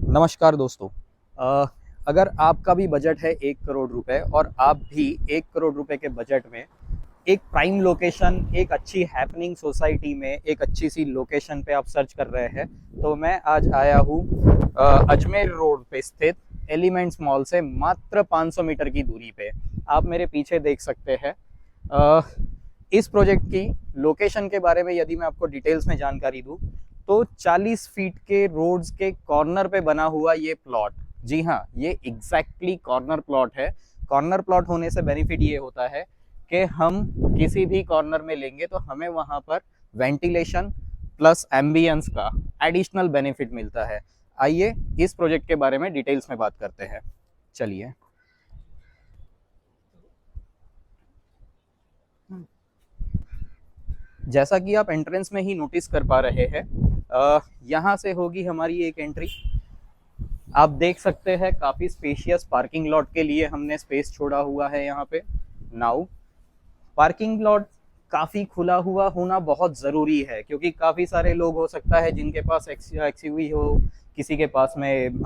नमस्कार दोस्तों। अगर आपका भी बजट है 1 करोड़ रुपए और आप भी 1 करोड़ रुपए के बजट में एक प्राइम लोकेशन, एक अच्छी हैपनिंग सोसाइटी में एक अच्छी सी लोकेशन पे आप सर्च कर रहे हैं, तो मैं आज आया हूँ अजमेर रोड पे स्थित एलिमेंट्स मॉल से मात्र 500 मीटर की दूरी पे। आप मेरे पीछे देख सकते हैं। अ, इस प्रोजेक्ट की लोकेशन के बारे में यदि मैं आपको डिटेल्स में जानकारी दूं, तो 40 फीट के रोड्स के कॉर्नर पे बना हुआ ये प्लॉट, जी हाँ, ये एग्जैक्टली कॉर्नर प्लॉट है। कॉर्नर प्लॉट होने से बेनिफिट ये होता है कि हम किसी भी कॉर्नर में लेंगे तो हमें वहां पर वेंटिलेशन प्लस एम्बियंस का एडिशनल बेनिफिट मिलता है। आइए इस प्रोजेक्ट के बारे में डिटेल्स में बात करते हैं। चलिए। जैसा कि आप एंट्रेंस में ही नोटिस कर पा रहे हैं, यहाँ से होगी हमारी एक एंट्री। आप देख सकते हैं काफी स्पेशियस पार्किंग लॉट के लिए हमने स्पेस छोड़ा हुआ है यहाँ पे। नाउ पार्किंग लॉट काफी खुला हुआ होना बहुत जरूरी है, क्योंकि काफी सारे लोग हो सकता है जिनके पास एक्सयूवी हो, किसी के पास में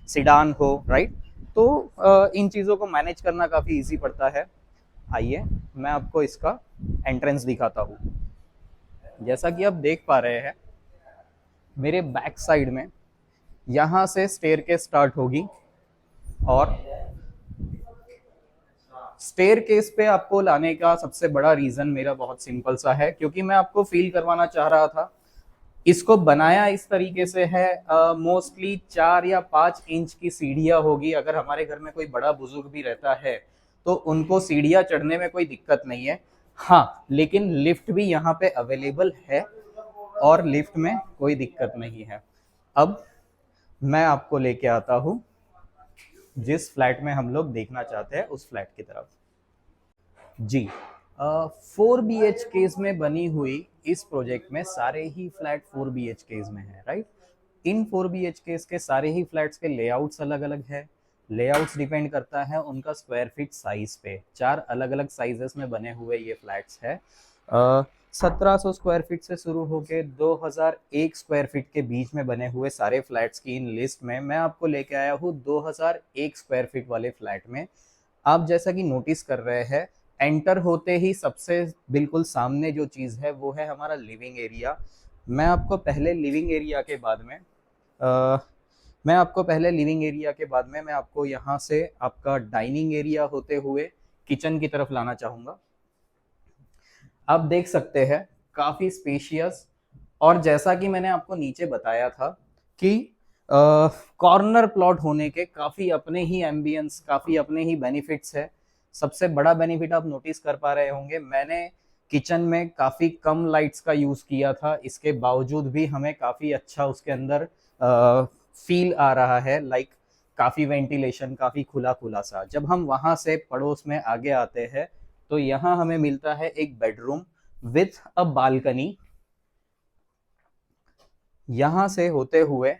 सिडान हो, राइट। तो इन चीजों को मैनेज करना काफी इजी पड़ता है। आइए मैं आपको इसका एंट्रेंस दिखाता हूँ। जैसा कि आप देख पा रहे हैं, मेरे बैक साइड में यहाँ से स्टेयर के स्टार्ट होगी, और स्टेयर केस पे आपको लाने का सबसे बड़ा रीजन मेरा बहुत सिंपल सा है, क्योंकि मैं आपको फील करवाना चाह रहा था। इसको बनाया इस तरीके से है, मोस्टली 4 या 5 इंच की सीढ़ियां होगी। अगर हमारे घर में कोई बड़ा बुजुर्ग भी रहता है तो उनको सीढ़ियां चढ़ने में कोई दिक्कत नहीं है। हाँ, लेकिन लिफ्ट भी यहाँ पे अवेलेबल है और लिफ्ट में कोई दिक्कत नहीं है। अब मैं आपको लेके आता हूँ जिस फ्लैट में हम लोग देखना चाहते हैं उस फ्लैट की तरफ। जी, 4 BHKs में बनी हुई इस प्रोजेक्ट में सारे ही फ्लैट 4 BHKs में है, राइट। इन 4 BHKs के सारे ही फ्लैट्स के लेआउट्स अलग अलग है। लेआउट्स डिपेंड करता है उनका स्क्वायर फीट साइज पे। 4 अलग अलग साइजेस में बने हुए ये फ्लैट्स है। 1700 स्क्वायर फीट से शुरू होकर 2001 स्क्वायर फीट के बीच में बने हुए सारे फ्लैट्स की इन लिस्ट में मैं आपको लेके आया हूँ 2001 स्क्वायर फीट वाले फ्लैट में। आप जैसा कि नोटिस कर रहे हैं, एंटर होते ही सबसे बिल्कुल सामने जो चीज़ है वो है हमारा लिविंग एरिया। मैं आपको पहले लिविंग एरिया के बाद में मैं आपको यहाँ से आपका डाइनिंग एरिया होते हुए किचन की तरफ लाना चाहूँगा। आप देख सकते हैं काफ़ी स्पेशियस, और जैसा कि मैंने आपको नीचे बताया था कि कॉर्नर प्लॉट होने के काफ़ी अपने ही एम्बियंस, काफ़ी अपने ही बेनिफिट्स है। सबसे बड़ा बेनिफिट आप नोटिस कर पा रहे होंगे, मैंने किचन में काफ़ी कम लाइट्स का यूज़ किया था, इसके बावजूद भी हमें काफ़ी अच्छा उसके अंदर फील आ रहा है। लाइक काफ़ी वेंटिलेशन, काफ़ी खुला खुला सा। जब हम वहाँ से पड़ोस में आगे आते हैं तो यहाँ हमें मिलता है एक बेडरूम विथ अ बालकनी। यहाँ से होते हुए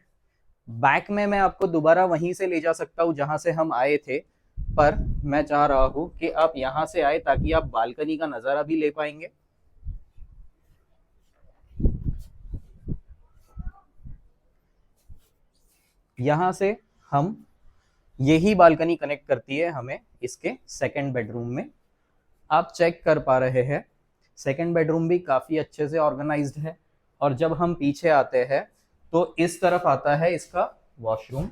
बैक में मैं आपको दोबारा वहीं से ले जा सकता हूँ जहां से हम आए थे, पर मैं चाह रहा हूं कि आप यहां से आए ताकि आप बालकनी का नजारा भी ले पाएंगे। यहां से हम, यही बालकनी कनेक्ट करती है हमें इसके सेकंड बेडरूम में। आप चेक कर पा रहे हैं सेकंड बेडरूम भी काफी अच्छे से ऑर्गेनाइज्ड है। और जब हम पीछे आते हैं तो इस तरफ आता है इसका वॉशरूम।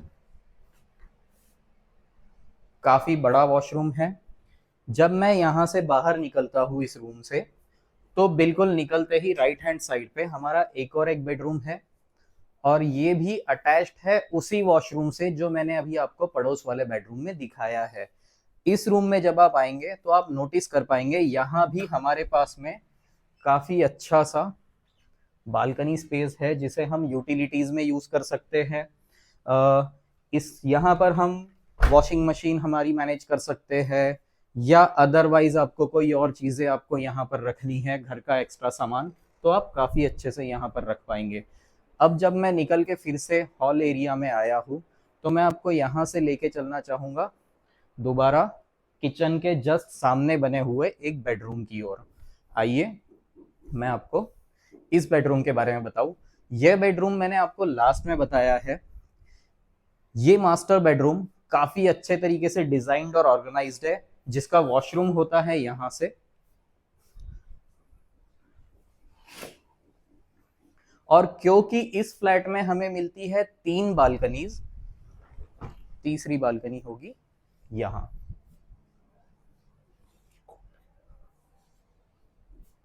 काफी बड़ा वॉशरूम है। जब मैं यहाँ से बाहर निकलता हूँ इस रूम से, तो बिल्कुल निकलते ही राइट हैंड साइड पे हमारा एक और एक बेडरूम है, और ये भी अटैच्ड है उसी वॉशरूम से जो मैंने अभी आपको पड़ोस वाले बेडरूम में दिखाया है। इस रूम में जब आप आएंगे तो आप नोटिस कर पाएंगे यहाँ भी हमारे पास में काफी अच्छा सा बालकनी स्पेस है जिसे हम यूटिलिटीज में यूज कर सकते हैं। इस यहाँ पर हम वॉशिंग मशीन हमारी मैनेज कर सकते हैं, या अदरवाइज आपको कोई और चीजें आपको यहाँ पर रखनी है, घर का एक्स्ट्रा सामान, तो आप काफी अच्छे से यहाँ पर रख पाएंगे। अब जब मैं निकल के फिर से हॉल एरिया में आया हूँ तो मैं आपको यहाँ से लेके चलना चाहूँगा दोबारा किचन के जस्ट सामने बने हुए एक बेडरूम की ओर। आइए मैं आपको इस बेडरूम के बारे में बताऊं। यह बेडरूम मैंने आपको लास्ट में बताया है ये मास्टर बेडरूम काफी अच्छे तरीके से डिजाइन्ड और ऑर्गेनाइज्ड है, जिसका वॉशरूम होता है यहां से, और क्योंकि इस फ्लैट में हमें मिलती है 3 बालकनीज, तीसरी बालकनी होगी यहां।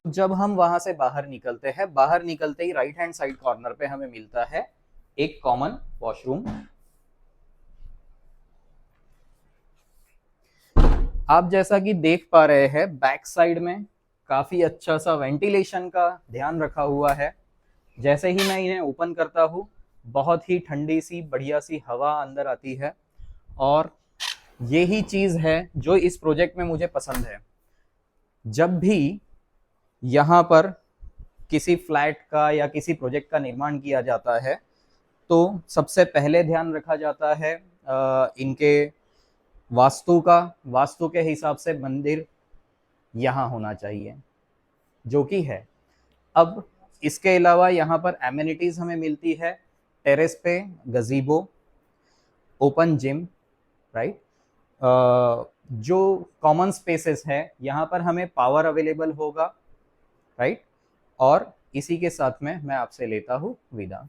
जब हम वहां से बाहर निकलते हैं, बाहर निकलते ही राइट हैंड साइड कॉर्नर पे हमें मिलता है एक कॉमन वॉशरूम। आप जैसा कि देख पा रहे हैं, बैक साइड में काफी अच्छा सा वेंटिलेशन का ध्यान रखा हुआ है। जैसे ही मैं इन्हें ओपन करता हूँ, बहुत ही ठंडी सी बढ़िया सी हवा अंदर आती है, और यही चीज है जो इस प्रोजेक्ट में मुझे पसंद है। जब भी यहाँ पर किसी फ्लैट का या किसी प्रोजेक्ट का निर्माण किया जाता है, तो सबसे पहले ध्यान रखा जाता है इनके वास्तु का। वास्तु के हिसाब से मंदिर यहाँ होना चाहिए, जो कि है। अब इसके अलावा यहाँ पर एमिनिटीज हमें मिलती है, टेरेस पे गजीबो, ओपन जिम, राइट। जो कॉमन स्पेसेस है यहाँ पर हमें पावर अवेलेबल होगा, राइट। और इसी के साथ में मैं आपसे लेता हूँ विदा।